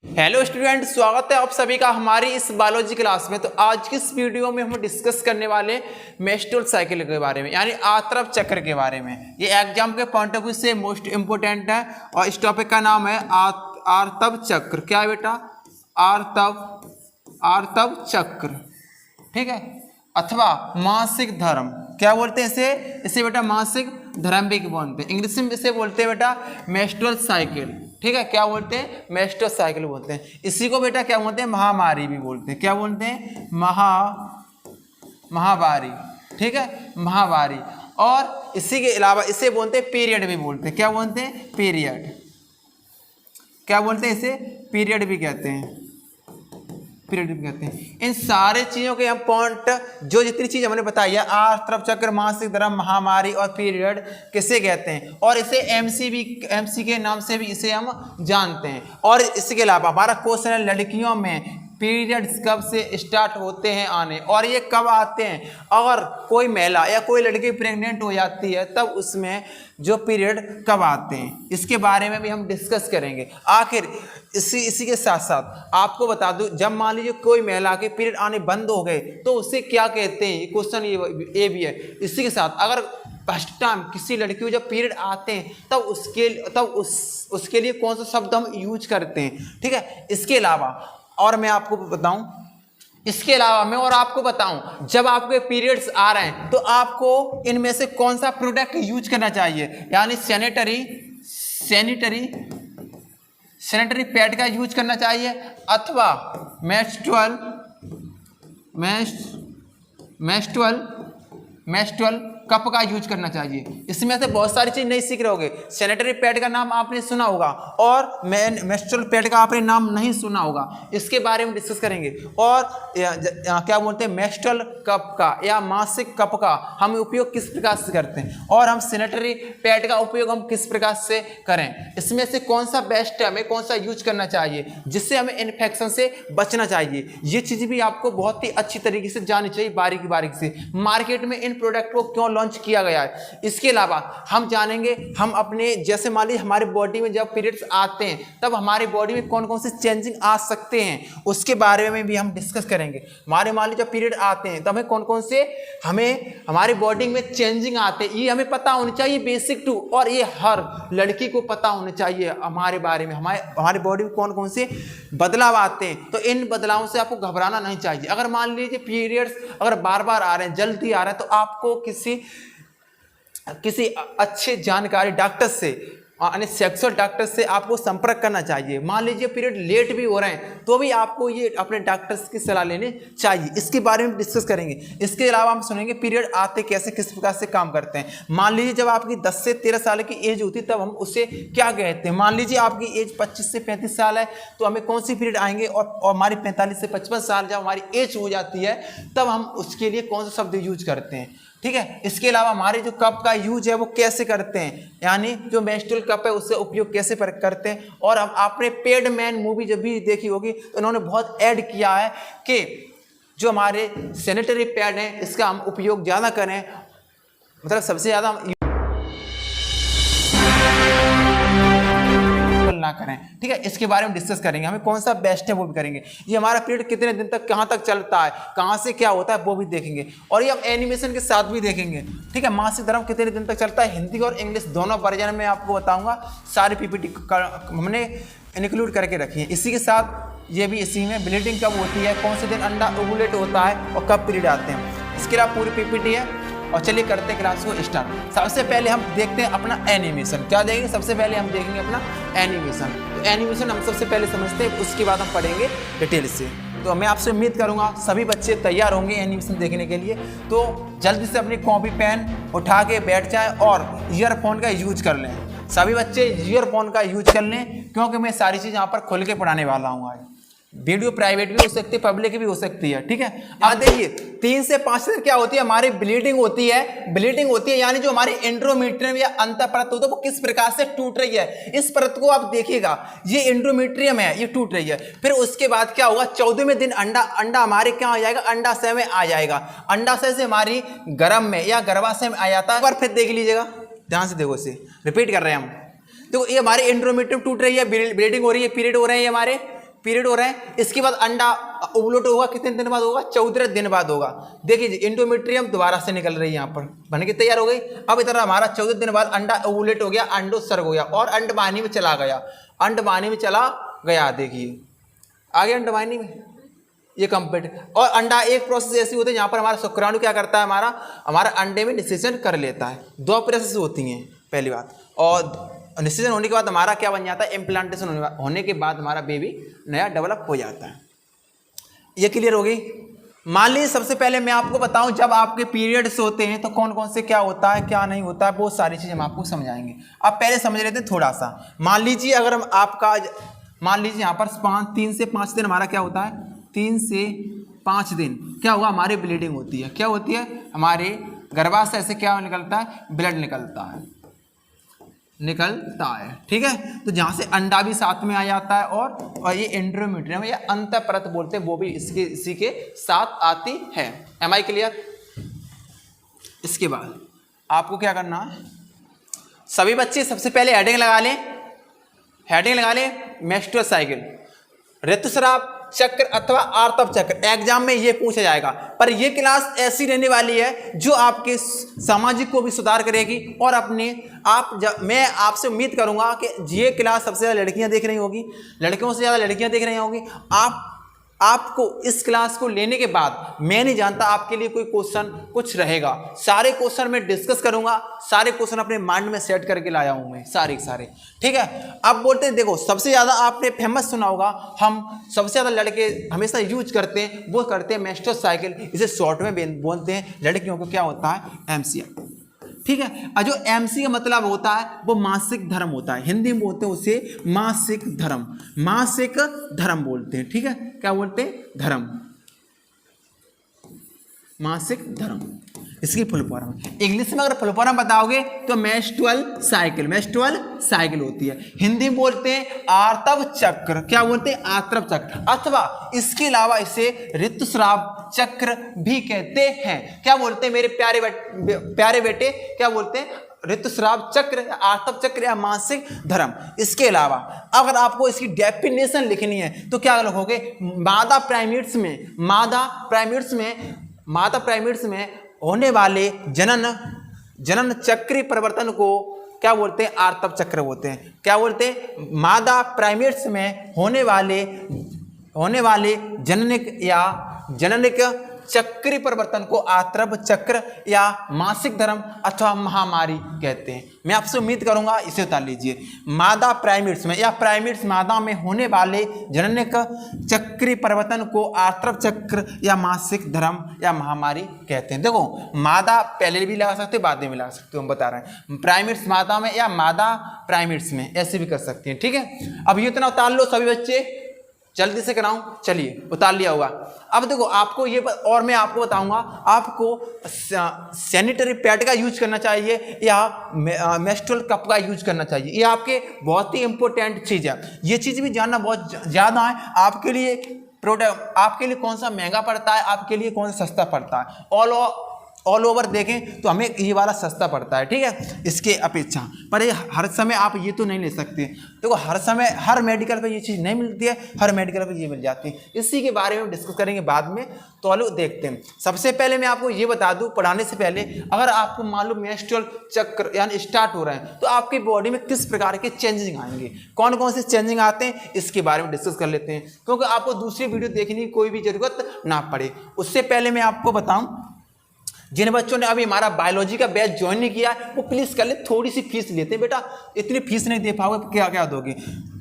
Hello student, स्वागत है आप सभी का हमारी इस बायोलॉजी क्लास में। तो आज की इस वीडियो में हम डिस्कस करने वाले मेंस्ट्रुअल साइकिल के बारे में, यानी आर्तव चक्र के बारे में। ये एग्जाम के पॉइंट ऑफ व्यू से मोस्ट इंपोर्टेंट है और इस टॉपिक का नाम है आर्तव चक्र। क्या है बेटा? आर्तव चक्र, ठीक है, अथवा मासिक धर्म। क्या बोलते हैं इसे बेटा मासिक धर्म भी बोलते हैं। इंग्लिश में इसे बोलते हैं बेटा मेंस्ट्रुअल साइकिल, ठीक है। क्या बोलते हैं? मेंस्ट्रुअल साइकिल बोलते हैं। इसी को बेटा क्या बोलते हैं? महामारी भी बोलते हैं। क्या बोलते हैं? महामारी, ठीक है, महामारी। और इसी के अलावा इसे बोलते हैं पीरियड भी बोलते हैं। क्या बोलते हैं? पीरियड। क्या बोलते हैं? इसे पीरियड भी कहते हैं, पीरियड भी कहते हैं। इन सारे चीजों के हम पॉइंट, जो जितनी चीज हमने बताई है, आर्तव चक्र, मासिक धर्म, महामारी और पीरियड, किसे कहते हैं? और इसे एमसी के नाम से भी इसे हम जानते हैं। और इसके अलावा हमारा क्वेश्चन है लड़कियों में पीरियड्स कब से स्टार्ट होते हैं आने, और ये कब आते हैं? अगर कोई महिला या कोई लड़की प्रेग्नेंट हो जाती है तब उसमें जो पीरियड कब आते हैं, इसके बारे में भी हम डिस्कस करेंगे। आखिर इसी के साथ साथ आपको बता दूं, जब मान लीजिए कोई महिला के पीरियड आने बंद हो गए तो उसे क्या कहते हैं, ये क्वेश्चन ये भी है। इसी के साथ अगर फर्स्ट टाइम किसी लड़की को जब पीरियड आते हैं तब उसके लिए कौन सा शब्द हम यूज करते हैं, ठीक है। इसके अलावा और मैं आपको बताऊं, इसके अलावा मैं और आपको बताऊं, जब आपके पीरियड्स आ रहे हैं तो आपको इनमें से कौन सा प्रोडक्ट यूज करना चाहिए, यानी सैनिटरी पैड का यूज करना चाहिए, अथवा मेंस्ट्रुअल कप का यूज करना चाहिए। इसमें से बहुत सारी चीज नहीं सीख रहे होगे। सैनिटरी पैड का नाम आपने सुना होगा और मेंस्ट्रुअल पैड का आपने नाम नहीं सुना होगा। इसके बारे में डिस्कस करेंगे। और क्या बोलते हैं, मेंस्ट्रुअल कप का या मासिक कप का हम उपयोग किस प्रकार से करते हैं, और हम सैनिटरी पैड का उपयोग हम किस प्रकार से करें। इसमें से कौन सा बेस्ट है, हमें कौन सा यूज करना चाहिए जिससे हमें इन्फेक्शन से बचना चाहिए। ये चीज भी आपको बहुत ही अच्छी तरीके से जाननी चाहिए, बारीकी बारीकी से। मार्केट में इन प्रोडक्ट को क्यों लॉन्च किया गया है, इसके अलावा हम जानेंगे। हम अपने जैसे मान लीजिए हमारी बॉडी में जब पीरियड्स आते हैं तब हमारी बॉडी में कौन कौन से चेंजिंग आ सकते हैं, उसके बारे में भी हम डिस्कस करेंगे। हमारे मान लीजिए जब पीरियड आते हैं तो हमें कौन कौन से हमारी बॉडी में चेंजिंग आते हैं, ये हमें पता होना चाहिए, बेसिक टू। और ये हर लड़की को पता होना चाहिए हमारे बारे में, हमारी बॉडी में कौन कौन से बदलाव आते हैं। तो इन बदलावों से आपको घबराना नहीं चाहिए। अगर मान लीजिए पीरियड्स अगर बार बार आ रहे हैं, जल्दी आ रहे हैं, तो आपको किसी अच्छे जानकारी डॉक्टर से, यानी सेक्सुअल डॉक्टर से आपको संपर्क करना चाहिए। मान लीजिए पीरियड लेट भी हो रहे हैं तो भी आपको ये अपने डॉक्टर की सलाह लेनी चाहिए। इसके बारे में डिस्कस करेंगे। इसके अलावा हम सुनेंगे पीरियड आते कैसे, किस प्रकार से काम करते हैं। मान लीजिए जब आपकी 10 से 13 साल की एज होती है तब हम उसे क्या कहते हैं। मान लीजिए आपकी एज 25 से 35 साल है तो हमें कौन सी पीरियड आएंगे, और हमारी 45 से 55 साल जब हमारी एज हो जाती है तब हम उसके लिए कौन सा शब्द यूज करते हैं, ठीक है। इसके अलावा हमारे जो कप का यूज है वो कैसे करते हैं, यानी जो मेंस्ट्रुअल कप है उससे उपयोग कैसे करते हैं। और हम आपने पेड मैन मूवी जब भी देखी होगी तो उन्होंने बहुत ऐड किया है कि जो हमारे सैनिटरी पैड हैं इसका हम उपयोग ज़्यादा करें, मतलब सबसे ज़्यादा हम ना करें, ठीक है। इसके बारे में डिस्कस करेंगे। हमें कौन सा बेस्ट है वो भी करेंगे। ये हमारा पीरियड कितने दिन तक कहाँ तक चलता है, कहाँ से क्या होता है वो भी देखेंगे। और ये हम एनिमेशन के साथ भी देखेंगे, ठीक है। मासिक धर्म कितने दिन तक चलता है, हिंदी और इंग्लिश दोनों वर्जन में आपको बताऊंगा। सारी पीपीटी हमने इंक्लूड करके रखी है। इसी के साथ ये भी इसी में ब्लीडिंग कब होती है, कौन से दिन अंडा ओवुलेट होता है और कब पीरियड आते हैं, इसके अलावा पूरी पीपीटी है। और चलिए करते हैं क्लास को स्टार्ट। सबसे पहले हम देखते हैं अपना एनिमेशन। क्या देखेंगे? सबसे पहले हम देखेंगे अपना एनिमेशन। तो एनिमेशन हम सबसे पहले समझते हैं, उसके बाद हम पढ़ेंगे डिटेल से। तो मैं आपसे उम्मीद करूंगा सभी बच्चे तैयार होंगे एनिमेशन देखने के लिए। तो जल्दी से अपनी कॉपी पेन उठा के बैठ जाए और ईयरफोन का यूज कर लें। सभी बच्चे ईयरफोन का यूज कर लें, क्योंकि मैं सारी चीज़ यहाँ पर खुल के पढ़ाने वाला हूँ आज। वीडियो प्राइवेट भी हो सकती है, पब्लिक भी हो सकती है, ठीक है। अब देखिए 3 से 5 दिन क्या होती है, हमारी ब्लीडिंग होती है, यानी जो हमारी एंडोमेट्रियम या अंतः परत होती है वो किस प्रकार से टूट रही है। इस परत को आप देखिएगा, ये एंडोमेट्रियम है, ये टूट रही है। फिर उसके बाद क्या होगा, 14वें दिन अंडा हमारे क्या आ जाएगा, अंडाशय में आ जाएगा। अंडाशय से हमारी गर्भ में या गर्भाशय में आ जाता है। एक बार फिर देख लीजिएगा, ध्यान से देखो, इसे रिपीट कर रहे हैं हम। तो ये हमारे एंडोमेट्रियम टूट रही है, ब्लीडिंग हो रही है, पीरियड हो रहे हैं हमारे, पीरियड हो रहे हैं, इसके बाद अंडा ओवुलेट होगा, कितने दिन बाद होगा, 14 दिन बाद होगा। देखिए जी एंडोमेट्रियम दोबारा से निकल रही है, यहाँ पर बन के तैयार हो गई। अब इधर हमारा 14 दिन बाद अंडा ओवुलेट हो गया, अंडोत्सर्ग हो गया और अंडवाहिनी में चला गया, अंडवाहिनी में चला गया। देखिए आगे अंडवाहिनी में ये कंप्लीट। और अंडा एक प्रोसेस ऐसी होती है जहाँ पर हमारा शुक्राणु क्या करता है, हमारा अंडे में निषेचन कर लेता है। 2 प्रोसेस होती हैं पहली बात, और निषेचन होने के बाद हमारा क्या बन जाता है, इम्प्लांटेशन होने के बाद हमारा बेबी नया डेवलप हो जाता है। ये क्लियर हो गई। मान लीजिए सबसे पहले मैं आपको बताऊं, जब आपके पीरियड्स होते हैं तो कौन कौन से क्या होता है क्या नहीं होता है, बहुत सारी चीज़ें हम आपको समझाएंगे। अब पहले समझ लेते हैं थोड़ा सा। मान लीजिए अगर हम आपका, मान लीजिए यहाँ पर 3 से 5 दिन हमारा क्या होता है, 3 से 5 दिन क्या हुआ, हमारी ब्लीडिंग होती है। क्या होती है, हमारे गर्भाशय से क्या निकलता है, ब्लड निकलता है, ठीक है। तो जहाँ से अंडा भी साथ में आ जाता है और ये एंडोमेट्रियम या अंतःपरत बोलते हैं, वो भी इसी के साथ आती है। Am I clear. इसके बाद आपको क्या करना है, सभी बच्चे सबसे पहले हेडिंग लगा लें, मेंस्ट्रुअल साइकिल, ऋतुस्राव चक्र अथवा आर्तव चक्र। एग्जाम में ये पूछा जाएगा, पर ये क्लास ऐसी रहने वाली है जो आपके सामाजिक को भी सुधार करेगी। और मैं आपसे उम्मीद करूंगा कि ये क्लास सबसे ज़्यादा लड़कियां देख रही होगी, लड़कियों से ज़्यादा लड़कियां देख रही होंगी। आपको इस क्लास को लेने के बाद मैं नहीं जानता आपके लिए कोई क्वेश्चन कुछ रहेगा। सारे क्वेश्चन मैं डिस्कस करूंगा, सारे क्वेश्चन अपने माइंड में सेट करके लाया हूं मैं, सारे, ठीक है। अब बोलते हैं, देखो सबसे ज़्यादा आपने फेमस सुना होगा, हम सबसे ज़्यादा लड़के हमेशा यूज करते हैं, वो करते हैं मेंस्ट्रुअल साइकिल। इसे शॉर्ट में बोलते हैं, लड़कियों को क्या होता है, MCM, ठीक है। और जो MC का मतलब होता है वो मासिक धर्म होता है, हिंदी में बोलते हैं उसे मासिक धर्म बोलते हैं, ठीक है। क्या बोलते हैं, धर्म, मासिक धर्म, इसकी फुल फॉर्म। इंग्लिश में अगर फुल फॉर्म बताओगे तो मेंस्ट्रुअल साइकिल होती है। हिंदी में बोलते हैं आर्तव चक्र, क्या बोलते हैं, आर्तव चक्र, अथवा इसके अलावा इसे ऋतुस्राव चक्र भी कहते हैं। क्या बोलते हैं मेरे प्यारे बेटे, क्या बोलते हैं, ऋतुस्राव चक्र, आर्तव चक्र या मासिक धर्म। इसके अलावा अगर आपको इसकी डेफिनेशन लिखनी है तो क्या लिखोगे, मादा प्राइमेट्स में होने वाले जनन चक्रीय परिवर्तन को क्या बोलते हैं, आर्तव चक्र बोलते हैं। क्या बोलते हैं, मादा प्राइमेट्स में होने वाले जननिक चक्रीय परिवर्तन को आर्तव चक्र या मासिक धर्म अथवा महामारी कहते हैं। मैं आपसे उम्मीद करूंगा इसे उतार लीजिए। मादा प्राइमेट्स में या प्राइमेट्स मादा में होने वाले जननिक चक्रीय परिवर्तन को आर्तव चक्र या मासिक धर्म या महामारी कहते हैं। देखो मादा पहले भी लगा सकते, बाद में भी लगा सकते हो, हम बता रहे हैं। प्राइमेट्स मादा में या मादा प्राइमेट्स में ऐसे भी कर सकते हैं, ठीक है। अब ये इतना उतार लो सभी बच्चे, जल्दी से कराऊं, चलिए उतार लिया होगा। अब देखो आपको ये और मैं आपको बताऊंगा, आपको सैनिटरी पैड का यूज करना चाहिए या मेंस्ट्रुअल कप का यूज करना चाहिए। ये आपके बहुत ही इंपॉर्टेंट चीज़ है, ये चीज़ भी जानना बहुत ज़्यादा है आपके लिए। प्रोडक्ट आपके लिए कौन सा महंगा पड़ता है, आपके लिए कौन सा सस्ता पड़ता है, ऑल ओवर देखें तो हमें ये वाला सस्ता पड़ता है, ठीक है, इसके अपेक्षा। पर ये हर समय आप ये तो नहीं ले सकते। देखो हर समय हर मेडिकल पे ये चीज़ नहीं मिलती है, हर मेडिकल पे ये मिल जाती है। इसी के बारे में डिस्कस करेंगे बाद में, तो आलो देखते हैं। सबसे पहले मैं आपको ये बता दूं, पढ़ाने से पहले अगर आपको मान लो मेंस्ट्रुअल चक्र यानी स्टार्ट हो रहा है तो आपकी बॉडी में किस प्रकार के चेंजिंग आएंगे, कौन कौन से चेंजिंग आते हैं, इसके बारे में डिस्कस कर लेते हैं, क्योंकि आपको दूसरी वीडियो देखने की कोई भी जरूरत ना पड़े। उससे पहले मैं आपको बताऊँ, जिन बच्चों ने अभी हमारा बायोलॉजी का बैच ज्वाइन नहीं किया है वो प्लीज़ कर ले, थोड़ी सी फीस लेते हैं बेटा, इतनी फीस नहीं दे पाओगे तो क्या क्या दोगे।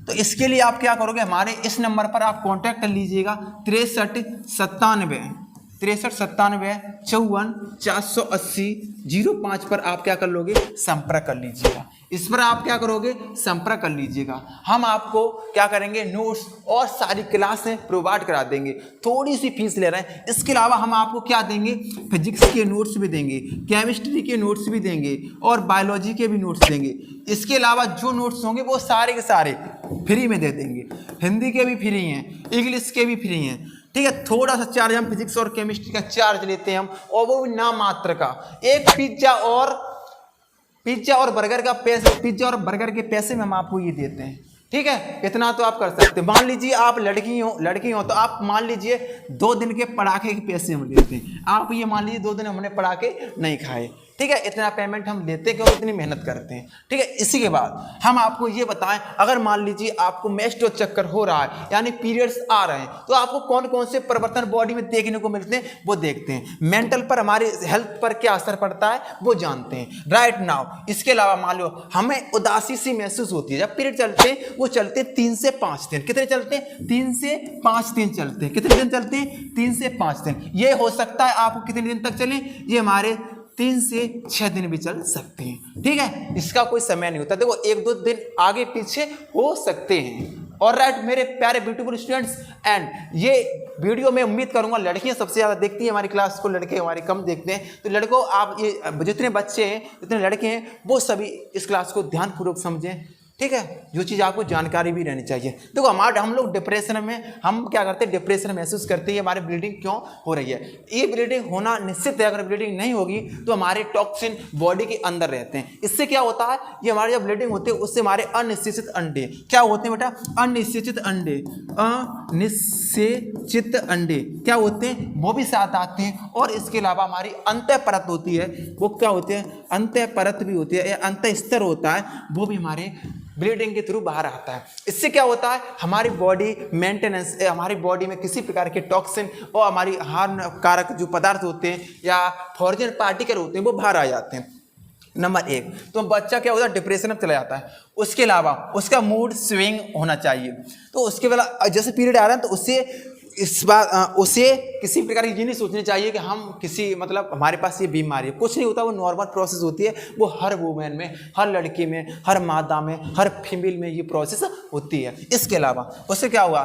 तो इसके लिए आप क्या करोगे, हमारे इस नंबर पर आप कांटेक्ट कर लीजिएगा, 63975480 पर आप क्या कर लोगे, संपर्क कर लीजिएगा। इस पर आप क्या करोगे, संपर्क कर लीजिएगा। हम आपको क्या करेंगे, नोट्स और सारी क्लासें प्रोवाइड करा देंगे, थोड़ी सी फीस ले रहे हैं। इसके अलावा हम आपको क्या देंगे, फिजिक्स के नोट्स भी देंगे, केमिस्ट्री के नोट्स भी देंगे और बायोलॉजी के भी नोट्स देंगे। इसके अलावा जो नोट्स होंगे वो सारे के सारे फ्री में दे देंगे, हिंदी के भी फ्री हैं, इंग्लिश के भी फ्री हैं, ठीक है। थोड़ा सा चार्ज हम फिजिक्स और केमिस्ट्री का चार्ज लेते हैं हम, और वो भी नाम मात्र का। एक पिज्जा और बर्गर के पैसे में हम आपको ये देते हैं, ठीक है, इतना तो आप कर सकते हैं। मान लीजिए आप लड़की हो तो आप मान लीजिए 2 दिन के पटाखे के पैसे हम लेते हैं, आप ये मान लीजिए 2 दिन हमने पटाखे नहीं खाए, ठीक है, इतना पेमेंट हम लेते हैं क्योंकि इतनी मेहनत करते हैं, ठीक है। इसी के बाद हम आपको ये बताएं, अगर मान लीजिए आपको मेंस्ट्रुअल चक्कर हो रहा है यानी पीरियड्स आ रहे हैं, तो आपको कौन कौन से परिवर्तन बॉडी में देखने को मिलते हैं वो देखते हैं। मेंटल पर, हमारी हेल्थ पर क्या असर पड़ता है वो जानते हैं राइट नाउ। इसके अलावा मान लो हमें उदासी सी महसूस होती है जब पीरियड चलते हैं, वो चलते हैं 3 से 5 दिन। कितने चलते हैं? 3 से 5 दिन चलते हैं। कितने दिन चलते हैं? 3 से 5 दिन। ये हो सकता है आपको कितने दिन तक चले, ये हमारे 3 से 6 दिन भी चल सकते हैं, ठीक है, इसका कोई समय नहीं होता। देखो 1-2 दिन आगे पीछे हो सकते हैं। और राइट मेरे प्यारे ब्यूटीफुल स्टूडेंट्स, एंड ये वीडियो में उम्मीद करूंगा लड़कियां सबसे ज़्यादा देखती हैं हमारी क्लास को, लड़के हमारे कम देखते हैं। तो लड़कों, आप ये जितने बच्चे हैं, जितने लड़के हैं, वो सभी इस क्लास को ध्यानपूर्वक समझें, ठीक है, जो चीज़ आपको जानकारी भी रहनी चाहिए। देखो हम लोग डिप्रेशन में, हम क्या करते हैं, डिप्रेशन महसूस करते हैं हमारी ब्लीडिंग क्यों हो रही है। ये ब्लीडिंग होना निश्चित है, अगर ब्लीडिंग नहीं होगी तो हमारे टॉक्सिन बॉडी के अंदर रहते हैं। इससे क्या होता है, ये हमारी जब ब्लीडिंग होती है उससे हमारे अनिश्चित अंडे क्या होते हैं बेटा, अनिश्चित अंडे, अनिश्चित अंडे क्या होते हैं, वो भी साथ आते हैं। और इसके अलावा हमारी अंतः परत होती है, वो क्या होते हैं, अंतः परत भी होती है, या अंतः स्तर होता है, वो भी हमारे ब्लीडिंग के थ्रू बाहर आता है। इससे क्या होता है, हमारी बॉडी मेंटेनेंस, हमारी बॉडी में किसी प्रकार के टॉक्सिन और हमारी हानिकारक जो पदार्थ होते हैं या फॉरेन पार्टिकल होते हैं वो बाहर आ जाते हैं। नंबर 1, तो बच्चा क्या होता है, डिप्रेशन में चला जाता है। उसके अलावा उसका मूड स्विंग होना चाहिए। तो उसके बाद जैसे पीरियड आ रहा है तो उससे इस बार उसे किसी प्रकार की ये नहीं सोचनी चाहिए कि हम किसी मतलब हमारे पास ये बीमारी है, कुछ नहीं होता, वो नॉर्मल प्रोसेस होती है। वो हर वुमेन में, हर लड़की में, हर मादा में, हर फीमेल में ये प्रोसेस होती है। इसके अलावा उससे क्या हुआ,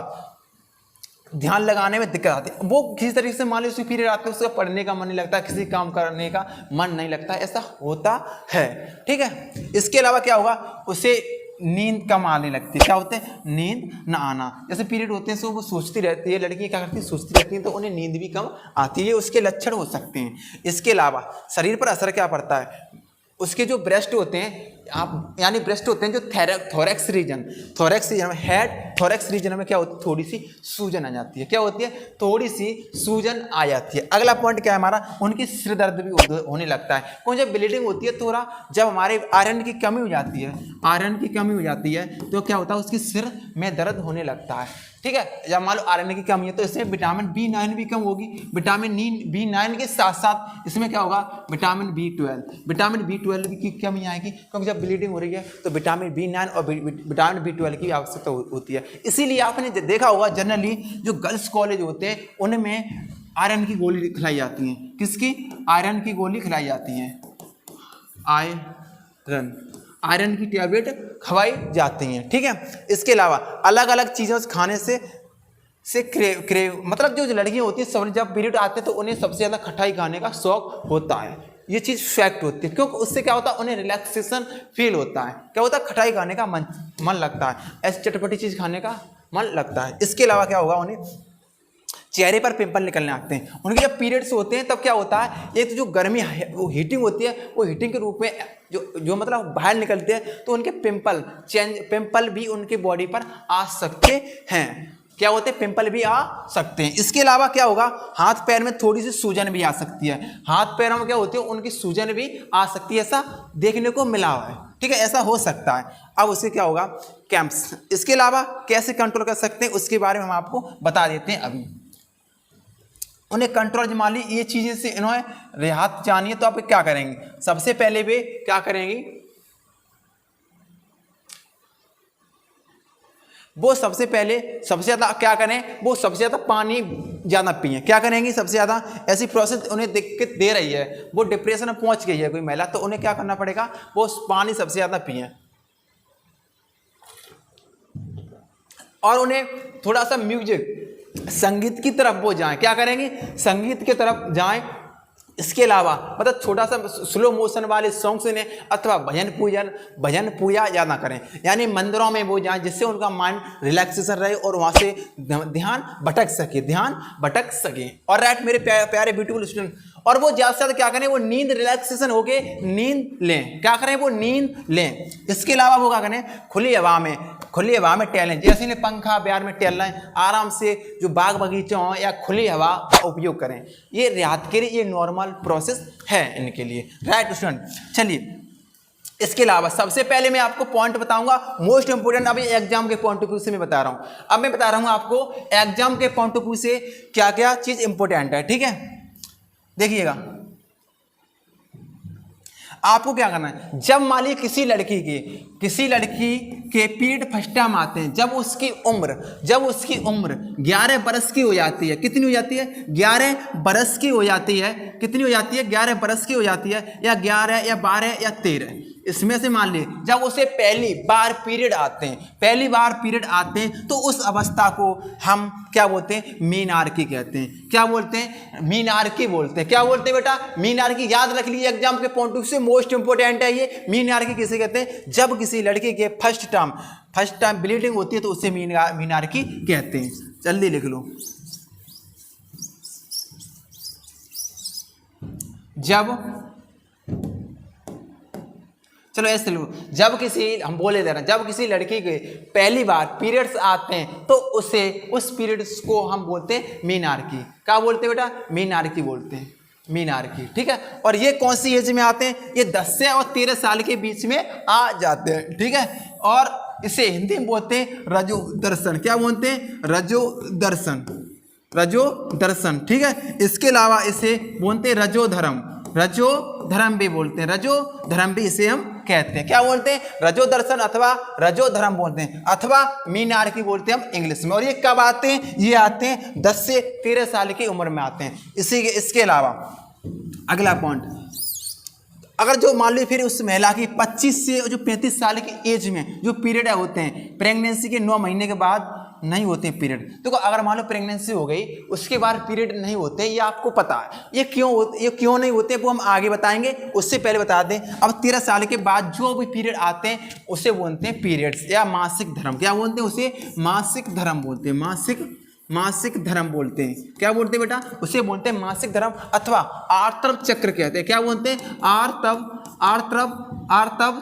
ध्यान लगाने में दिक्कत आती है। वो किसी तरीके से मान लीजिए उसकी पीरियड आते हैं, उसका पढ़ने का मन नहीं लगता, किसी काम करने का मन नहीं लगता, ऐसा होता है, ठीक है। इसके अलावा क्या होगा, उसे नींद कम आने लगती है। क्या होते हैं, नींद न आना। जैसे पीरियड होते हैं तो वो सोचती रहती है, लड़की क्या करती है, सोचती रहती है, तो उन्हें नींद भी कम आती है, उसके लक्षण हो सकते हैं। इसके अलावा शरीर पर असर क्या पड़ता है, उसके जो ब्रेस्ट होते हैं, आप यानी ब्रेस्ट होते हैं जो थोरैक्स रीजन में, हेड थोरैक्स रीजन में क्या होती है, थोड़ी सी सूजन आ जाती है। क्या होती है, थोड़ी सी सूजन आ जाती है। अगला पॉइंट क्या है हमारा, उनकी सिर दर्द भी होने लगता है। कौन, जब ब्लीडिंग होती है थोड़ा, जब हमारे आयरन की कमी हो जाती है, आयरन की कमी हो जाती है तो क्या होता है, उसकी सिर में दर्द होने लगता है, ठीक है। जब मान लो आयरन की कमी है तो इसमें विटामिन B9 भी कम होगी। विटामिन B9 के साथ साथ इसमें क्या होगा, विटामिन B12 की कमी आएगी, क्योंकि जब ब्लीडिंग हो रही है तो विटामिन B9 और विटामिन B12 की आवश्यकता होती है। इसीलिए आपने देखा होगा जनरली जो गर्ल्स कॉलेज होते हैं उनमें आयरन की गोली खिलाई जाती है। किसकी, आयरन की गोली खिलाई जाती है, आयरन की टैबलेट खवाई जाती हैं, ठीक है। इसके अलावा अलग अलग चीज़ों खाने से क्रेव मतलब जो लड़कियां होती हैं सब जब पीरियड आते हैं तो उन्हें सबसे ज़्यादा खटाई खाने का शौक होता है। ये चीज़ फैक्ट होती है, क्योंकि उससे क्या होता है, उन्हें रिलैक्सेशन फील होता है। क्या होता है, खटाई खाने का मन लगता है, ऐसी चटपटी चीज़ खाने का मन लगता है। इसके अलावा क्या होगा, उन्हें चेहरे पर पिंपल निकलने आते हैं। उनके जब पीरियड्स होते हैं तब क्या होता है, एक तो जो गर्मी वो हीटिंग होती है, वो हीटिंग के रूप में जो मतलब बाहर निकलते हैं, तो उनके पिंपल भी उनके बॉडी पर आ सकते हैं। क्या होते हैं, पिंपल भी आ सकते हैं। इसके अलावा क्या होगा, हाथ पैर में थोड़ी सी सूजन भी आ सकती है। हाथ पैरों में क्या होती है, उनकी सूजन भी आ सकती है, ऐसा देखने को मिला हुआ है, ठीक है, ऐसा हो सकता है। अब उससे क्या होगा, कैंप्स। इसके अलावा कैसे कंट्रोल कर सकते हैं उसके बारे में हम आपको बता देते हैं। अभी उन्हें कंट्रोल, मान ली ये चीज़ें से इन्होंने राहत जानी है तो आप क्या करेंगे, सबसे पहले वे क्या करेंगे, वो सबसे ज़्यादा क्या करें, वो सबसे ज़्यादा पानी ज़्यादा पिए। क्या करेंगी, सबसे ज़्यादा ऐसी प्रोसेस उन्हें दिक्कत दे रही है, वो डिप्रेशन में पहुंच गई है कोई महिला, तो उन्हें क्या करना पड़ेगा, वो पानी सबसे ज़्यादा पिए। और उन्हें थोड़ा सा म्यूजिक, संगीत की तरफ वो जाएं। क्या करेंगे, संगीत की तरफ जाएं। इसके अलावा मतलब छोटा सा स्लो मोशन वाले सॉन्ग सुने, अथवा भजन पूजा ज़्यादा करें, यानी मंदिरों में वो जाएं, जिससे उनका माइंड रिलैक्सेशन रहे और वहाँ से ध्यान भटक सके। और राइट मेरे प्यारे ब्यूटीफुल स्टूडेंट, और वो ज़्यादा से ज़्यादा क्या करें, वो नींद रिलैक्सेशन होके नींद लें, क्या करें, वो नींद लें। इसके अलावा वो क्या करें, खुली हवा में टहलें, जैसे इन्हें पंखा ब्यार में टहल रहे हैं, आराम से जो बाग बगीचे हों या खुली हवा का उपयोग करें। ये राहत के लिए ये नॉर्मल प्रोसेस है इनके लिए, राइट स्टूडेंट। चलिए इसके अलावा सबसे पहले मैं आपको पॉइंट बताऊंगा मोस्ट इंपोर्टेंट, अभी एग्जाम के पॉइंट ऑफ व्यू से मैं बता रहा हूं। अब मैं बता रहा हूं आपको एग्जाम के पॉइंट ऑफ व्यू से क्या क्या चीज इंपोर्टेंट है, ठीक है। देखिएगा आपको क्या करना है, जब मान लीजिए किसी लड़की के पीरियड फर्स्ट टाइम आते हैं, जब उसकी उम्र 11 बरस की हो जाती है, कितनी हो जाती है, 11 बरस की हो जाती है, कितनी हो जाती है, 11 बरस की हो जाती है, या 11 या 12 या 13, इसमें से मान लीजिए जब उसे पहली बार पीरियड आते हैं तो उस अवस्था को हम क्या बोलते हैं, मीनार्की कहते हैं। क्या बोलते हैं, मीनार्की बोलते हैं। क्या बोलते हैं बेटा, मीनार्की। याद रख लीजिए एग्जाम के पॉइंट ऑफ व्यू से मोस्ट इंपोर्टेंट है ये। मीनार्की किसे कहते हैं, जब किसी लड़की के फर्स्ट टाइम ब्लीडिंग होती है तो उसे मीनार्की कहते हैं। जल्दी लिख लो, चलो ऐसे लो, जब किसी लड़की के पहली बार पीरियड्स आते हैं तो उस पीरियड्स को हम बोलते हैं मीनार्की। क्या बोलते हैं बेटा, मीनार्की बोलते हैं, मीनार्की, ठीक है। और ये कौन सी एज में आते हैं, ये 10 से और 13 साल के बीच में आ जाते हैं, ठीक है। और इसे हिंदी में बोलते हैं रजो दर्शन। क्या बोलते हैं, रजो दर्शन, ठीक है। इसके अलावा इसे बोलते हैं रजो धर्म भी बोलते हैं, रजो धर्म भी इसे हम कहते हैं। क्या बोलते हैं, रजो दर्शन अथवा रजो धर्म बोलते हैं, अथवा मीनार्की बोलते हैं हम इंग्लिश में। और ये कब आते हैं, ये आते हैं 10 से 13 साल की उम्र में आते हैं। इसके अलावा अगला पॉइंट, अगर जो मान लीजिए फिर उस महिला की 25 से जो 35 साल की एज में जो पीरियड होते हैं, प्रेगनेंसी के 9 महीने के बाद नहीं होते हैं पीरियड। तो अगर मान लो प्रेगनेंसी हो गई, उसके बाद पीरियड नहीं होते, ये आपको पता है। ये क्यों नहीं होते वो हम आगे बताएंगे, उससे पहले बता दें। अब 13 साल के बाद जो भी पीरियड आते हैं उसे बोलते हैं पीरियड्स या मासिक धर्म। क्या बोलते हैं, उसे मासिक धर्म बोलते हैं, मासिक धर्म बोलते हैं। क्या बोलते हैं बेटा, उसे बोलते हैं मासिक धर्म अथवा आर्तव चक्र कहते हैं। क्या बोलते हैं, आर्तव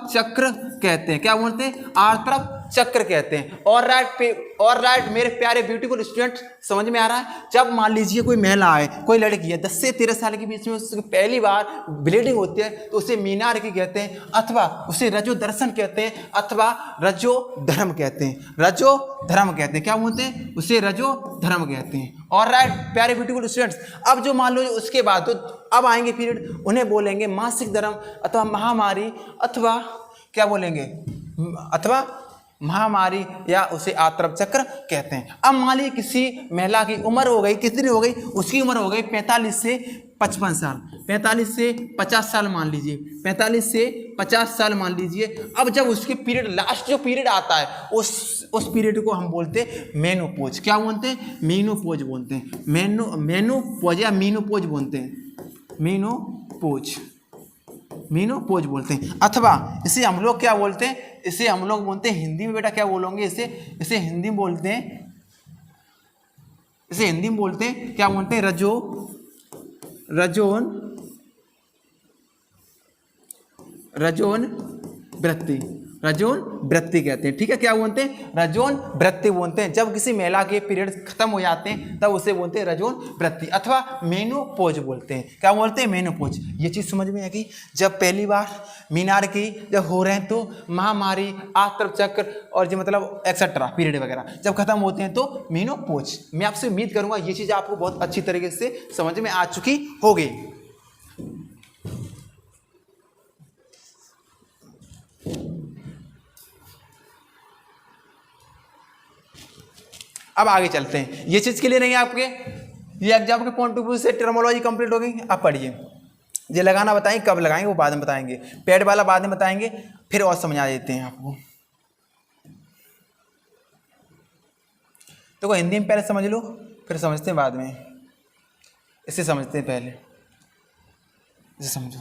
चक्र कहते हैं। क्या बोलते हैं, आर्तव चक्र कहते हैं। और राइट मेरे प्यारे ब्यूटीफुल स्टूडेंट, समझ में आ रहा है। जब मान लीजिए कोई महिला है, कोई लड़की है, 10 से 13 साल के बीच में उसकी पहली बार ब्लीडिंग होती है तो उसे मीनार्की कहते हैं, अथवा उसे रजो दर्शन कहते हैं, अथवा रजो धर्म कहते हैं। क्या बोलते हैं, उसे रजो धर्म कहते हैं। और राइट प्यारे ब्यूटीफुल स्टूडेंट्स, अब जो मान लो उसके बाद तो अब आएंगे पीरियड, उन्हें बोलेंगे मासिक धर्म अथवा महामारी, अथवा क्या बोलेंगे, अथवा महामारी, या उसे आर्तव चक्र कहते हैं। अब मान लीजिए किसी महिला की उम्र हो गई, कितनी हो गई, उसकी उम्र हो गई 45 से 55 साल, 45 से 50 साल मान लीजिए, 45 से 50 साल मान लीजिए। अब जब उसके पीरियड, लास्ट जो पीरियड आता है उस पीरियड को हम बोलते हैं मेनोपॉज। क्या बोलते हैं, मेनोपॉज बोलते हैं, मेनोपॉज या मीनोपॉज बोलते हैं, मीनोपॉज बोलते हैं। अथवा इसे हम लोग क्या बोलते हैं, इसे हम लोग बोलते हैं हिंदी में बेटा क्या बोलोगे, इसे हिंदी में बोलते हैं, क्या बोलते हैं, रजोन वृत्ति कहते हैं, ठीक है। क्या बोलते हैं, रजोन वृत्ति बोलते हैं। जब किसी महिला के पीरियड खत्म हो जाते हैं तब उसे बोलते हैं रजोन वृत्ति, अथवा मेनोपॉज बोलते हैं। क्या बोलते हैं, मेनोपॉज। ये चीज़ समझ में आएगी। जब पहली बार मीनार्की जब हो रहे हैं तो महामारी, आर्तव चक्र और जो मतलब एक्सेट्रा पीरियड वगैरह जब खत्म होते हैं तो मेनोपॉज। मैं आपसे उम्मीद करूंगा ये चीज़ आपको बहुत अच्छी तरीके से समझ में आ चुकी होगी। अब आगे चलते हैं। ये चीज़ के लिए नहीं है आपके, ये एग्जाम के पॉइंट ऑफ व्यू से टर्मोलॉजी कंप्लीट हो गई। अब पढ़िए, ये लगाना बताएंगे, कब लगाएंगे वो बाद में बताएंगे, पैड वाला बाद में बताएंगे, फिर और समझा देते हैं आपको। तो हिंदी में पहले समझ लो, फिर समझते हैं बाद में। इसे समझते हैं पहले, इसे समझो।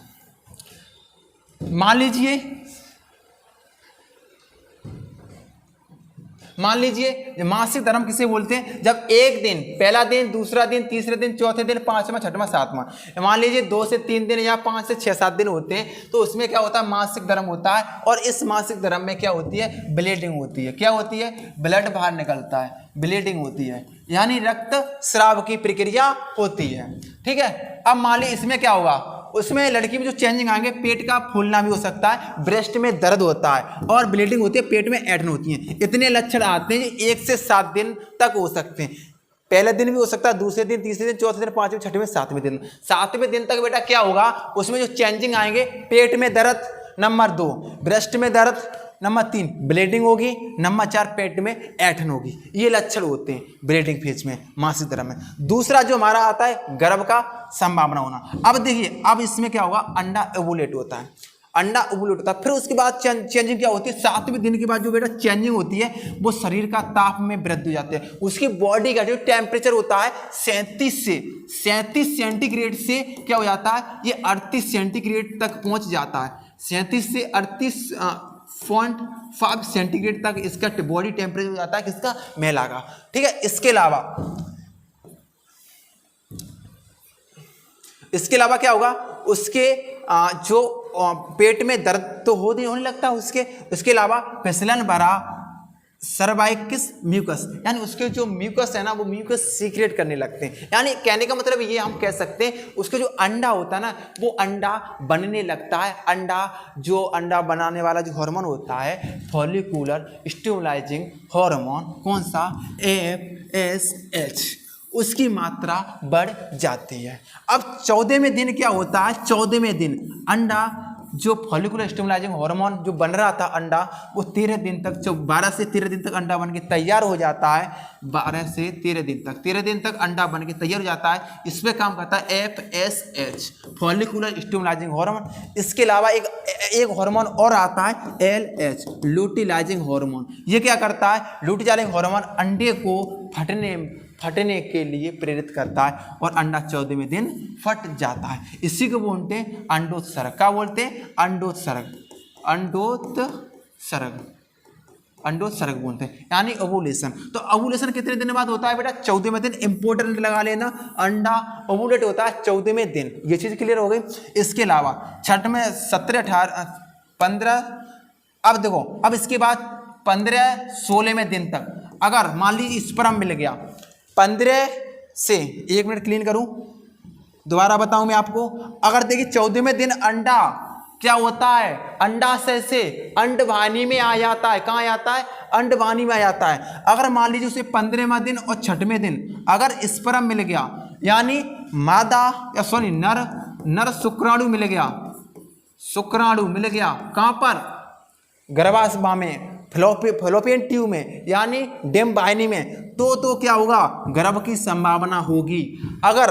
मान लीजिए मासिक धर्म किसे बोलते हैं, जब एक दिन, पहला दिन, दूसरा दिन, तीसरे दिन, चौथे दिन, पांचवा, छठवां, सातवां, मान लीजिए 2 से 3 दिन या 5 से 6-7 दिन होते हैं, तो उसमें क्या होता है, मासिक धर्म होता है। और इस मासिक धर्म में क्या होती है, ब्लीडिंग होती है। क्या होती है, ब्लड बाहर निकलता है, ब्लीडिंग होती है, यानी रक्त स्राव की प्रक्रिया होती है। ठीक है, अब मान लीजिए इसमें क्या होगा, उसमें लड़की में जो चेंजिंग आएंगे, पेट का फूलना भी हो सकता है, ब्रेस्ट में दर्द होता है और ब्लीडिंग होती है, पेट में ऐंठन होती है। इतने लक्षण आते हैं जो 1 से 7 दिन तक हो सकते हैं। पहले दिन भी हो सकता है, दूसरे दिन, तीसरे दिन, चौथे दिन, पांचवें, छठवें, सातवें दिन। 7वें दिन तक बेटा क्या होगा, उसमें जो चेंजिंग आएंगे, पेट में दर्द, नंबर 2 ब्रेस्ट में दर्द, नंबर 3 ब्लीडिंग होगी, नंबर 4 पेट में ऐंठन होगी। ये लक्षण होते हैं ब्लीडिंग फेज में, मासिक धर्म में। दूसरा जो हमारा आता है, गर्भ का संभावना होना। अब देखिए, अब इसमें क्या होगा, अंडा ओवुलेट होता है, अंडा ओवुलेट होता है। फिर उसके बाद चेंजिंग क्या होती है, 7वें दिन के बाद जो बेटा चेंजिंग होती है, वो शरीर का ताप में वृद्धि हो जाती है। उसकी बॉडी का जो टेम्परेचर होता है 37 सेंटीग्रेड से क्या हो जाता है, ये 38 सेंटीग्रेड तक पहुंच जाता है। 37 से 38.5 सेंटीग्रेड तक इसका बॉडी टेम्परेचर हो जाता है, किसका, महिला का। ठीक है, इसके अलावा क्या होगा, उसके जो पेट में दर्द तो होने लगता है उसके अलावा फिसलन भरा सर्वाइकस म्यूकस, यानी उसके जो म्यूकस है ना, वो म्यूकस सीक्रेट करने लगते हैं। यानी कहने का मतलब ये हम कह सकते हैं, उसके जो अंडा होता है ना, वो अंडा बनने लगता है। जो अंडा बनाने वाला जो हार्मोन होता है, फॉलिकुलर स्टिमुलाइजिंग हार्मोन, कौन सा, FSH, उसकी मात्रा बढ़ जाती है। अब 14वें दिन क्या होता है, 14वें दिन अंडा, जो फॉलिकुलर स्टिमुलाइजिंग हार्मोन जो बन रहा था अंडा, वो 13 दिन तक, 12 से 13 दिन तक अंडा बन के तैयार हो जाता है। 12 से 13 दिन तक अंडा बन के तैयार हो जाता है। इस पर काम करता है FSH, फॉलिकुलर स्टिमुलाइजिंग हार्मोन। इसके अलावा एक हार्मोन और आता है LH, लुटिलाइजिंग हार्मोन। ये क्या करता है, लुटिलाइजिंग हार्मोन अंडे को फटने के लिए प्रेरित करता है और अंडा 14वें दिन फट जाता है। इसी को बोलते हैं अंडोत्सर्ग। क्या बोलते हैं, अंडोत्सर्ग बोलते हैं, यानी ओवुलेशन। तो ओवुलेशन कितने दिन बाद होता है बेटा, 14वें दिन। इंपोर्टेंट लगा लेना, अंडा ओवुलेट होता है 14वें दिन। ये चीज क्लियर हो गई। इसके अलावा 6वें, 17, 18, 15, अब देखो, अब इसके बाद 15, 16वें दिन तक अगर मान लीजिए स्पर्म मिल गया, 15 से, 1 मिनट क्लीन करूं, दोबारा बताऊं मैं आपको। अगर देखिए 14वें दिन अंडा क्या होता है, अंडाशय से अंडवाहिनी में आ जाता है। कहाँ आता है, अंडवाहिनी में आ जाता है। अगर मान लीजिए उसे 15वां दिन और 6वें दिन अगर स्पर्म मिल गया, यानी मादा या सॉरी नर शुक्राणु मिल गया, कहाँ पर, गर्भाशय में, फैलोपियन ट्यूब में, यानी डिंबवाहिनी में, तो क्या होगा, गर्भ की संभावना होगी। अगर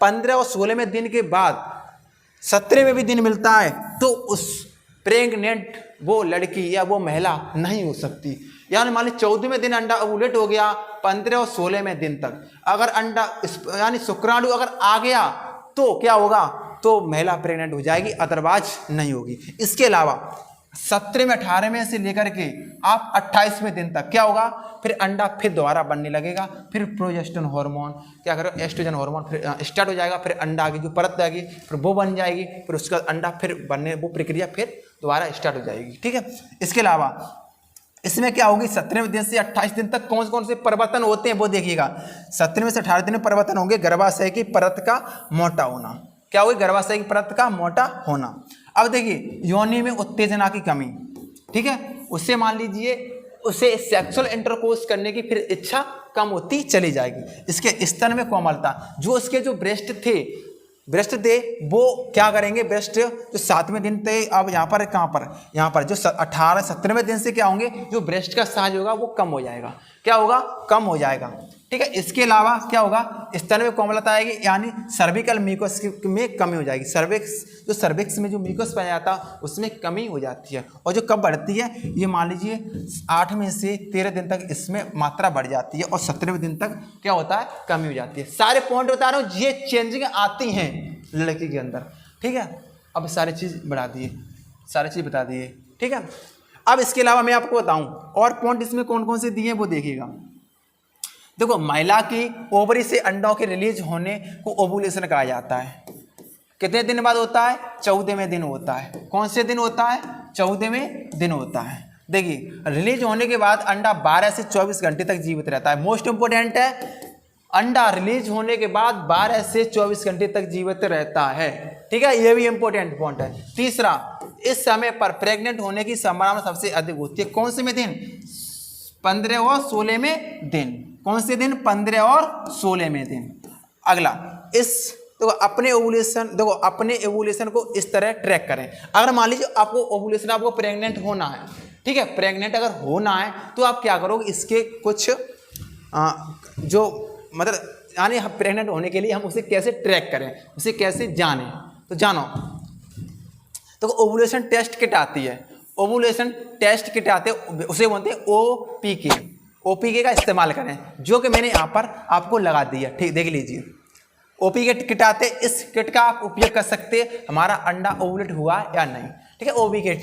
15 और 16वें दिन के बाद 17वें भी दिन मिलता है, तो उस प्रेग्नेंट वो लड़की या वो महिला नहीं हो सकती। यानी मान लीजिए 14वें दिन अंडा ओवुलेट हो गया, 15 और 16वें दिन तक अगर अंडा यानी शुक्राणु अगर आ गया, तो क्या होगा, तो महिला प्रेग्नेंट हो जाएगी, अदरवाइज नहीं होगी। इसके अलावा 17वें, 18वें से लेकर के आप 28वें दिन तक क्या होगा, फिर अंडा फिर दोबारा बनने लगेगा। फिर प्रोजेस्टेरोन हार्मोन क्या करो, एस्ट्रोजन हार्मोन फिर स्टार्ट हो जाएगा। फिर अंडा की जो परत आएगी फिर वो बन जाएगी, फिर उसका अंडा फिर बनने, वो प्रक्रिया फिर दोबारा स्टार्ट हो जाएगी। ठीक है, इसके अलावा इसमें क्या होगी, 17वें दिन से 28 दिन तक कौन कौन से परिवर्तन होते हैं वो देखिएगा। 17वें से 18 दिन में परिवर्तन होंगे, गर्भाशय की परत का मोटा होना। क्या होगी, गर्भाशय की परत का मोटा होना। अब देखिए योनि में उत्तेजना की कमी, ठीक है, उससे मान लीजिए उसे सेक्सुअल इंटरकोर्स करने की फिर इच्छा कम होती चली जाएगी। इसके स्तन में कोमलता, जो उसके जो ब्रेस्ट थे वो क्या करेंगे, ब्रेस्ट जो 7वें दिन थे, अब यहाँ पर कहाँ पर, यहाँ पर जो 18, 17वें दिन से क्या होंगे, जो ब्रेस्ट का साइज होगा वो कम हो जाएगा। क्या होगा, कम हो जाएगा। ठीक है, इसके अलावा क्या होगा, स्तन में कोमलता आएगी, यानी सर्विकल म्यूकस में कमी हो जाएगी। सर्विक्स में जो म्यूकस पाया जाता है उसमें कमी हो जाती है। और जो कब बढ़ती है, ये मान लीजिए 8वें से 13 दिन तक इसमें मात्रा बढ़ जाती है, और 17वें दिन तक क्या होता है, कमी हो जाती है। सारे पॉइंट बता रहा हूँ, ये चेंजिंग आती हैं लड़की के अंदर। ठीक है, अब सारी चीज़ बढ़ा दिए, सारी चीज़ बता दिए। ठीक है, अब इसके अलावा मैं आपको बताऊं और पॉइंट इसमें कौन कौन से दिए हैं वो देखिएगा। देखो, महिला की ओवरी से अंडों के रिलीज होने को ओवुलेशन कहा जाता है। कितने दिन बाद होता है? 14वें दिन होता है। कौन से दिन होता है? 14वें दिन होता है। देखिए, रिलीज होने के बाद अंडा 12 से 24 घंटे तक जीवित रहता है। मोस्ट इंपोर्टेंट है, अंडा रिलीज होने के बाद 12 से 24 घंटे तक जीवित रहता है। ठीक है, ये भी इंपॉर्टेंट पॉइंट है। तीसरा, इस समय पर प्रेग्नेंट होने की संभावना सबसे अधिक होती है। कौन से में दिन? 15 और 16वें दिन। कौन से दिन? 15 और 16वें दिन। अगला, तो अपने ओवुलेशन को इस तरह ट्रैक करें। अगर मान लीजिए आपको ओवुलेशन, आपको प्रेग्नेंट होना है, ठीक है, प्रेग्नेंट अगर होना है तो आप क्या करोगे, इसके कुछ जो मतलब यानी प्रेग्नेंट होने के लिए हम उसे कैसे ट्रैक करें, उसे कैसे जानें, तो जानो। तो ओवुलेशन टेस्ट किट आती है, ओवुलेशन टेस्ट किट आते हैं, उसे बोलते हैं ओपीके का इस्तेमाल करें, जो कि मैंने यहाँ पर आपको लगा दिया। ठीक, देख लीजिए, ओपीके किट आते, इस किट का आप उपयोग कर सकते हैं हमारा अंडा ओवुलेट हुआ या नहीं। ठीक है, ओपीके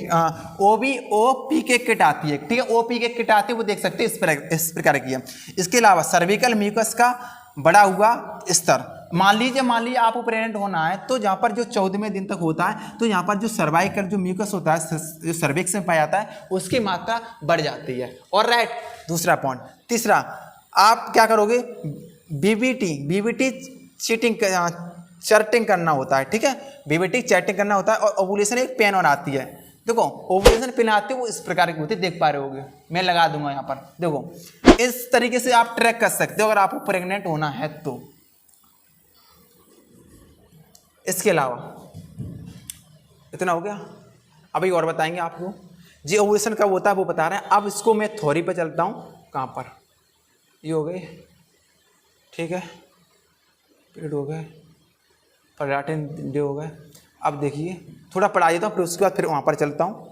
किट आती है। ठीक है, ओपीके किट आती है, वो देख सकते हैं इस प्रकार की है। इसके अलावा सर्विकल म्यूकस का बढ़ा हुआ स्तर, मान लीजिए आपको प्रेग्नेंट होना है, तो यहाँ पर जो 14वें दिन तक होता है, तो यहाँ पर जो सर्वाइकल जो म्यूकस होता है, जो सर्विक्स में पाया जाता है, उसकी मात्रा बढ़ जाती है। और राइट, दूसरा पॉइंट। तीसरा, आप क्या करोगे, बीबीटी चार्टिंग करना होता है। ठीक है, बीबीटी चार्टिंग करना होता है। और ओवुलेशन एक पेन और आती है। देखो, ओवुलेशन पेन आती है, वो इस प्रकार की होती है, देख पा रहे होगे, मैं लगा दूंगा यहाँ पर। देखो, इस तरीके से आप ट्रैक कर सकते हो अगर आपको प्रेग्नेंट होना है तो। इसके अलावा इतना हो गया। अभी और बताएंगे आपको जी ओवुलेशन कब होता है वो बता रहे हैं। अब इसको मैं थ्योरी पे चलता हूँ। कहाँ पर? ये हो गए, ठीक है, पीरियड हो गए, पर्याटन डे हो गए। अब देखिए, थोड़ा पढ़ा देता हूँ, फिर उसके बाद फिर वहाँ पर चलता हूँ।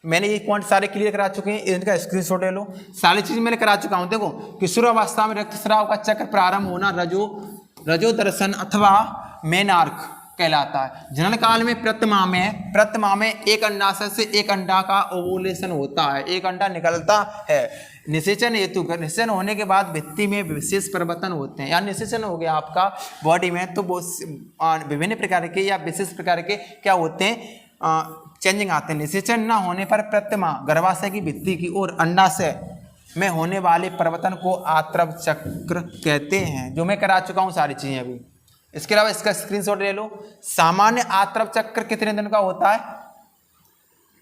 मैंने ये पॉइंट सारे क्लियर करा चुके हैं, इनका स्क्रीनशॉट ले लो। सारी चीज मैंने करा चुका हूँ। देखो, किशोरावस्था में रक्तस्राव का चक्र प्रारंभ होना रजोदर्शन अथवा मेनार्क कहलाता है। जनन काल में प्रथमा में एक अंडाशय से एक अंडा का ओवुलेशन होता है, एक अंडा निकलता है। निषेचन हेतु निषेचन होने के बाद भित्ति में विशेष परिवर्तन होते हैं। यानी निषेचन हो गया आपका बॉडी में, तो वो विभिन्न प्रकार के या विशेष प्रकार के क्या होते हैं, चेंजिंग आते हैं। निषेचन न होने पर प्रतिमा गर्भाशय की भित्ति की ओर अंडाशय में होने वाले परिवर्तन को आत्रव चक्र कहते हैं, जो मैं करा चुका हूँ सारी चीजें अभी। इसके अलावा इसका स्क्रीनशॉट ले लो। सामान्य आत्रव चक्र कितने दिन का होता है?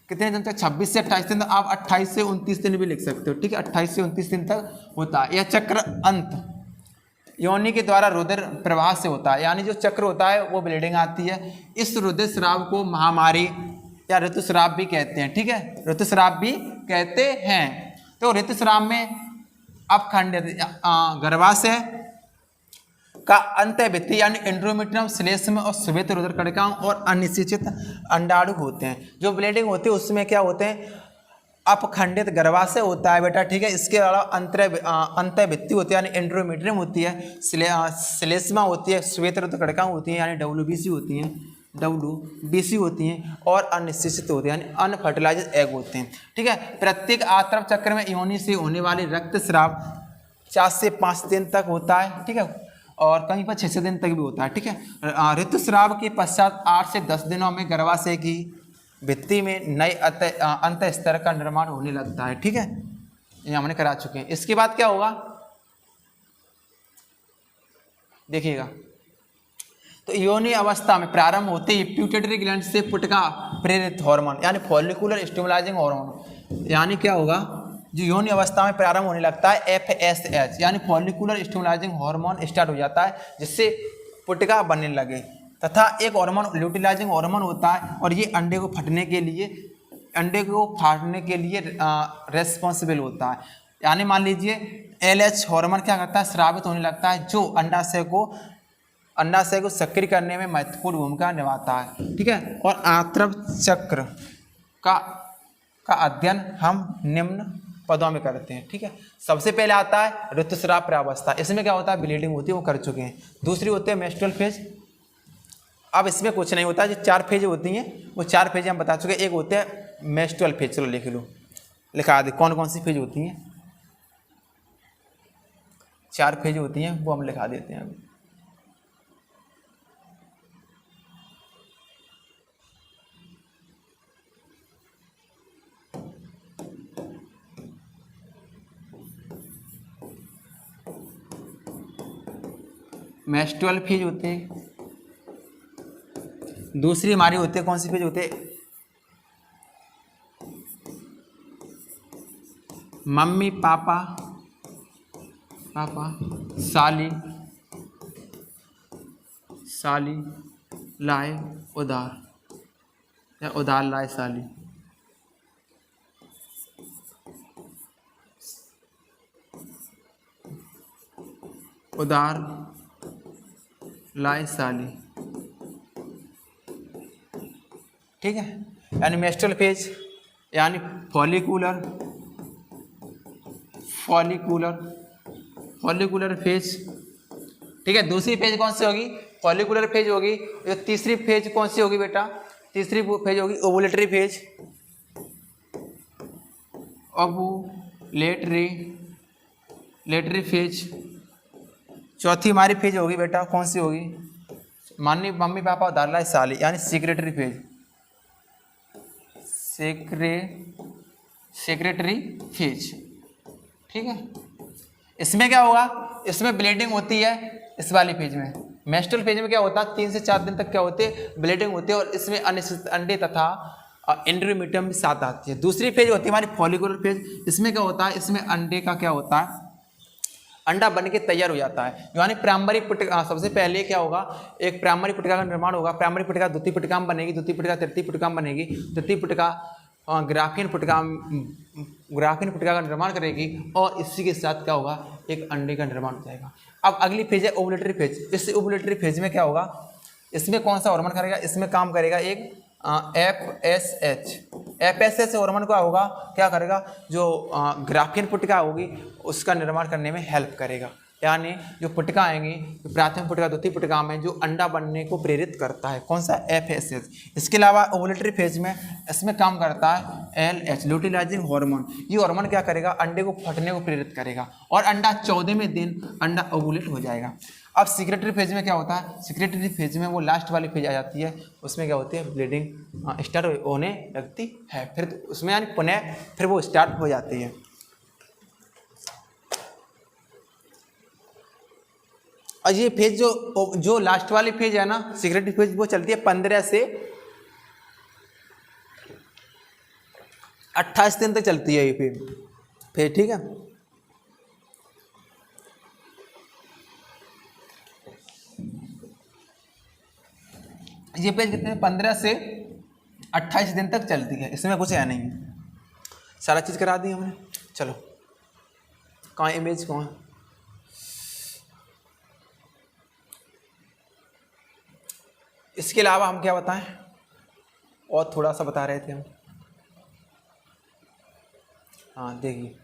कितने दिन तक? 26 से 28 दिन। आप 28 से 29 दिन भी लिख सकते हो। ठीक है, 28 से 29 दिन तक होता है। यह चक्र अंत योनि के द्वारा रुधिर प्रवाह से होता है। यानी जो चक्र होता है वो ब्लीडिंग आती है। इस रुधिर स्राव को महामारी या ऋतुस्राव भी कहते हैं। ठीक है, ऋतुस्राव भी कहते हैं। तो ऋतुस्राव में अपखंडित गर्भाशय का अंतःभित्ति यानी एंड्रोमेट्रियम श्लेष्म और श्वेत रुधिर कणिकाओं और अनिश्चित अंडाणु होते हैं। जो ब्लीडिंग होती है उसमें क्या होते हैं, अपखंडित गर्भाशय होता है बेटा। ठीक है, इसके अलावा अंतःभित्ति होती है यानी एंड्रोमेट्रियम होती है, श्लेष्मा होती है, श्वेत रुधिर कणिकाएं होती हैं यानी WBC होती हैं और अनिश्चित होती है यानी अनफर्टिलाइज्ड एग होते हैं। ठीक है, प्रत्येक आत्रव चक्र में योनि से होने वाले रक्तस्राव 4 से 5 दिन तक होता है। ठीक है, और कहीं पर 6 दिन तक भी होता है। ठीक है, ऋतुस्राव के पश्चात 8 से 10 दिनों में गर्भाशय की भित्ति में नए अंत स्तर का निर्माण होने लगता है। ठीक है, ये हमने करा चुके हैं। इसके बाद क्या होगा देखिएगा। तो योनि अवस्था में प्रारंभ होते ही पिट्यूटरी ग्लैंड से पुटका प्रेरित हार्मोन यानी फॉलिकुलर स्टिमुलाइजिंग हार्मोन यानी क्या होगा, जो योनि अवस्था में प्रारंभ होने लगता है FSH यानी फॉलिकुलर स्टिमुलाइजिंग हार्मोन स्टार्ट हो जाता है, जिससे पुटका बनने लगे। तथा एक हार्मोन ल्यूटिलाइजिंग हार्मोन होता है और ये अंडे को फाड़ने के लिए रेस्पॉन्सिबल होता है। यानी मान लीजिए LH हार्मोन क्या करता है, स्रावित होने लगता है, जो अंडाशय को सक्रिय करने में महत्वपूर्ण भूमिका निभाता है। ठीक है, और आत्रव चक्र का अध्ययन हम निम्न पदों में करते हैं। ठीक है, सबसे पहले आता है ऋतुस्राव प्रावस्था। इसमें क्या होता है, ब्लीडिंग होती है, वो कर चुके हैं। दूसरी होती है मेंस्ट्रुअल फेज, अब इसमें कुछ नहीं होता, जो 4 फेज होती हैं वो 4 फेज हम बता चुके। एक होते हैं मेंस्ट्रुअल फेज, चलो लिख लो, लिखा दे कौन कौन सी फेज होती हैं। 4 फेज होती हैं वो हम लिखा देते हैं अभी। मेंस्ट्रुअल फेज होते हैं, दूसरी हमारी होती है कौन सी फेज होते हैं, मम्मी पापा साली लाए उधार, या उधार लाए साली। उधार लाए साली, ठीक है। यानी मेंस्ट्रुअल फेज, यानी फॉलिकुलर फेज, ठीक है। दूसरी फेज कौन सी होगी, फॉलिकुलर फेज होगी। जो तीसरी फेज कौन सी होगी बेटा, तीसरी फेज होगी ओवुलेटरी फेज, ओवुलेटरी फेज। चौथी हमारी फेज होगी बेटा कौन सी होगी, माननी मम्मी पापा उधार लाए साली, यानी सेक्रेटरी फेज, सेक्रेटरी फेज, ठीक है। इसमें क्या होगा, इसमें ब्लीडिंग होती है इस वाली फेज में। मेंस्ट्रुअल फेज में क्या होता है, 3 से 4 दिन तक क्या होते हैं, ब्लीडिंग होती है, और इसमें अंडे तथा एंड्रोमीटियम भी साथ आती है। दूसरी फेज होती है हमारी फॉलिकुलर फेज। इसमें क्या होता है, इसमें अंडे का क्या होता है, अंडा बन के तैयार हो जाता है। यानी प्राइमरी पुटिका, सबसे पहले क्या होगा, एक प्राइमरी पुटिका का निर्माण होगा। प्राइमरी पुटिका द्वितीय पुटिका में बनेगी, द्वितीय पुटिका तृतीय पुटिका में बनेगी, तृतीय पुटिका ग्राफियन पुटिका का निर्माण करेगी, और इसी के साथ क्या होगा, एक अंडे का निर्माण हो जाएगा। अब अगली फेज है ओवुलेटरी फेज। इस ओवुलेटरी फेज में क्या होगा, इसमें कौन सा हार्मोन करेगा, इसमें काम करेगा एक FSH हार्मोन का होगा, क्या करेगा, जो ग्राफियन पुटिका होगी उसका निर्माण करने में हेल्प करेगा। यानी जो पुटिका आएंगी, प्राथमिक पुटिका द्वितीय पुटिका में जो अंडा बनने को प्रेरित करता है, कौन सा, FSH। इसके अलावा ओवुलेटरी फेज में इसमें काम करता है LH, ल्यूटिलाइजिंग हार्मोन। ये हार्मोन क्या करेगा, अंडे को फटने को प्रेरित करेगा, और अंडा 14वें दिन अंडा ओवुलेट हो जाएगा। अब सेक्रेटरी फेज में क्या होता है, सेक्रेटरी फेज में वो लास्ट वाली फेज आ जाती है, उसमें क्या होती है, ब्लीडिंग स्टार्ट होने लगती है, फिर उसमें यानी पुनः फिर वो स्टार्ट हो जाती है। और ये फेज जो लास्ट वाली फेज है ना, सेक्रेटरी फेज, वो चलती है 15 से 28 दिन तक चलती है ये फेज, ठीक है। ये पेज कितने, 15 से 28 दिन तक चलती है, इसमें कुछ है नहीं, सारा चीज़ करा दी हमने। चलो कहाँ इमेज कहाँ, इसके अलावा हम क्या बताएं, और थोड़ा सा बता रहे थे हम। हाँ देखिए,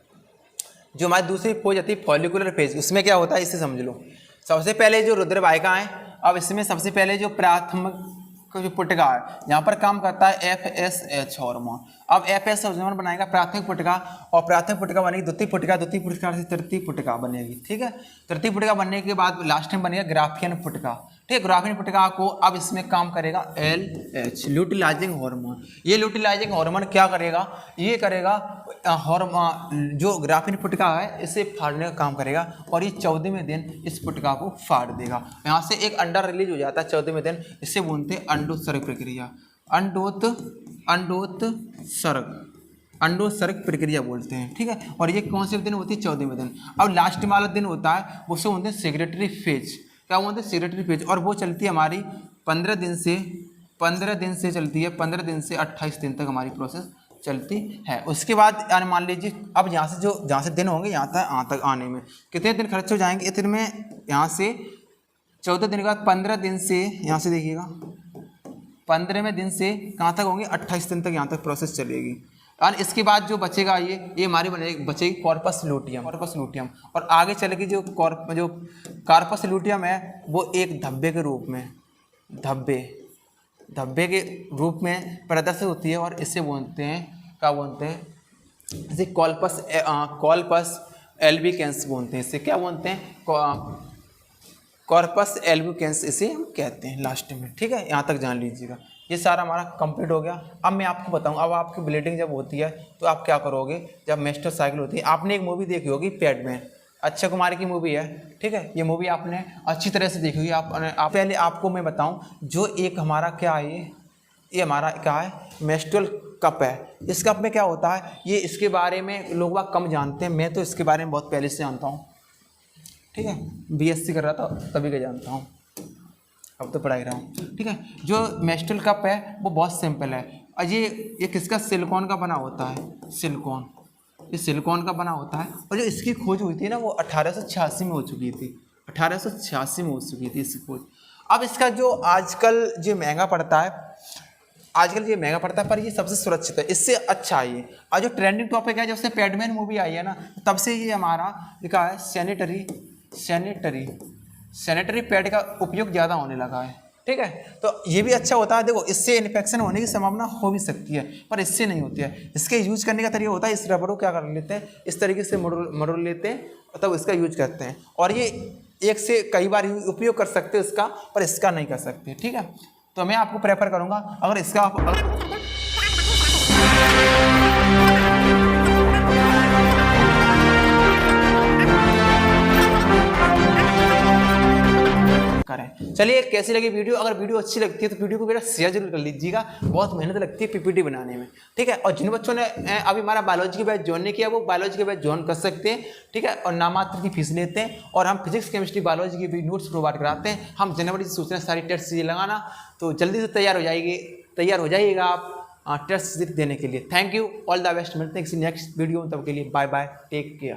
जो हमारी दूसरी फेज आती है फॉलिकुलर फेज, उसमें क्या होता है इसे समझ लो। सबसे पहले जो रुद्रवाहिका है, अब इसमें सबसे पहले जो प्राथमिक जो पुटिका है, यहाँ पर काम करता है FSH हार्मोन। अब FSH हार्मोन बनाएगा प्राथमिक पुटिका, और प्राथमिक पुटिका बनेगी द्वितीय पुटिका, द्वितीय पुटिका से तृतीय पुटिका बनेगी, ठीक है। तृतीय पुटिका बनने के बाद लास्ट में बनेगा ग्राफियन पुटिका, ठीक है। ग्राफियन पुटिका को अब इसमें काम करेगा LH, ल्यूटिलाइजिंग हार्मोन। ये ल्यूटिलाइजिंग हार्मोन क्या करेगा, ये करेगा हार्मोन जो ग्राफियन पुटिका है इसे फाड़ने का काम करेगा, और ये 14वें दिन इस पुटिका को फाड़ देगा। यहाँ से एक अंडा रिलीज हो जाता है 14वें दिन, इससे बोलते हैं अंडोत्सर्ग प्रक्रिया, अंडोत्सर्ग प्रक्रिया बोलते हैं, ठीक है। और ये कौन से दिन होती है, 14वें दिन। अब लास्ट वाला दिन होता है, उसे बोलते हैं सेक्रेटरी फेज, क्या बोलते हैं, सेक्रेटरी फेज, और वो चलती है हमारी 15 दिन से चलती है, 15 दिन से 28 दिन तक हमारी प्रोसेस चलती है। उसके बाद यानी मान लीजिए अब जहाँ से दिन होंगे यहाँ तक आने में कितने दिन खर्च हो जाएंगे, इतने में यहाँ से 14 दिन के बाद 15 दिन से यहाँ से देखिएगा 15वें दिन से कहाँ तक होंगे, 28 दिन तक यहाँ तक प्रोसेस चलेगी। और इसके बाद जो बचेगा ये हमारी बचेगी कॉर्पस लूटियम, और आगे चलेगी जो कार्पस लूटियम है वो एक धब्बे के रूप में, धब्बे, धब्बे के रूप में प्रदर्शित होती है और इसे बोलते हैं, क्या बोलते हैं, इसे कॉर्पस एल्बिकेंस बोलते हैं। इसे क्या बोलते हैं, कॉर्पस एल्बिकेंस इसे हम कहते हैं लास्ट में। ठीक है, यहाँ तक जान लीजिएगा। ये सारा हमारा कंप्लीट हो गया। अब मैं आपको बताऊँ, अब आपकी ब्लीडिंग जब होती है तो आप क्या करोगे, जब मेंस्ट्रुअल साइकिल होती है। आपने एक मूवी देखी होगी पैडमैन, अक्षय कुमार की मूवी है। ठीक है, ये मूवी आपने अच्छी तरह से देखी होगी। आप पहले आपको मैं बताऊँ, जो एक हमारा क्या है, ये हमारा क्या है, मेंस्ट्रुअल कप है। इस कप में क्या होता है, ये इसके बारे में लोग बाग कम जानते हैं। मैं तो इसके बारे में बहुत पहले से जानता हूँ। ठीक है, बीएससी कर रहा था तभी का जानता हूँ, अब तो पढ़ाई रहा हूँ। ठीक है, जो मेंस्ट्रुअल कप है वो बहुत सिंपल है और ये किसका, सिलिकॉन का बना होता है, सिलिकॉन, ये सिलिकॉन का बना होता है। और जो इसकी खोज हुई थी ना, वो 1886 में हो चुकी थी, 1886 में हो चुकी थी इसकी खोज। अब इसका जो आजकल जो महंगा पड़ता है, आजकल ये महंगा पड़ता है, पर ये सबसे सुरक्षित है, इससे अच्छा है ये। और जो ट्रेंडिंग टॉपिक है, जब से पैडमैन मूवी आई है ना, तब से ये हमारा लिखा है सैनिटरी पैड का उपयोग ज़्यादा होने लगा है। ठीक है, तो ये भी अच्छा होता है। देखो, इससे इन्फेक्शन होने की संभावना हो भी सकती है, पर इससे नहीं होती है। इसके यूज करने का तरीका होता है, इस रबर को क्या कर लेते हैं, इस तरीके से मरोड़ लेते हैं और तब इसका यूज करते हैं। और ये एक से कई बार उपयोग कर सकते हैं इसका, पर इसका नहीं कर सकते। ठीक है, तो मैं आपको प्रेफर करूँगा, अगर इसका करें। चलिए, कैसी लगी वीडियो? अगर वीडियो अच्छी लगती है तो वीडियो को मेरा शेयर जरूर कर लीजिएगा। बहुत मेहनत लगती है पीपीटी बनाने में। ठीक है, और जिन बच्चों ने अभी हमारा बायोलॉजी के बैच ज्वाइन नहीं किया, वो बायोलॉजी के बैच ज्वाइन कर सकते हैं। ठीक है, और नामात्र की फीस लेते हैं और हम फिजिक्स केमिस्ट्री बायोलॉजी की भी नोट्स प्रोवाइड कराते हैं। हम जनवरी से सोच रहे हैं सारी टेस्ट सीरीज लगाना, तो जल्दी से तैयार हो जाइएगा आप टेस्ट सीरीज देने के लिए। Thank you, all the best. मिलते हैं किसी नेक्स्ट वीडियो में, तब के लिए बाय बाय, टेक केयर।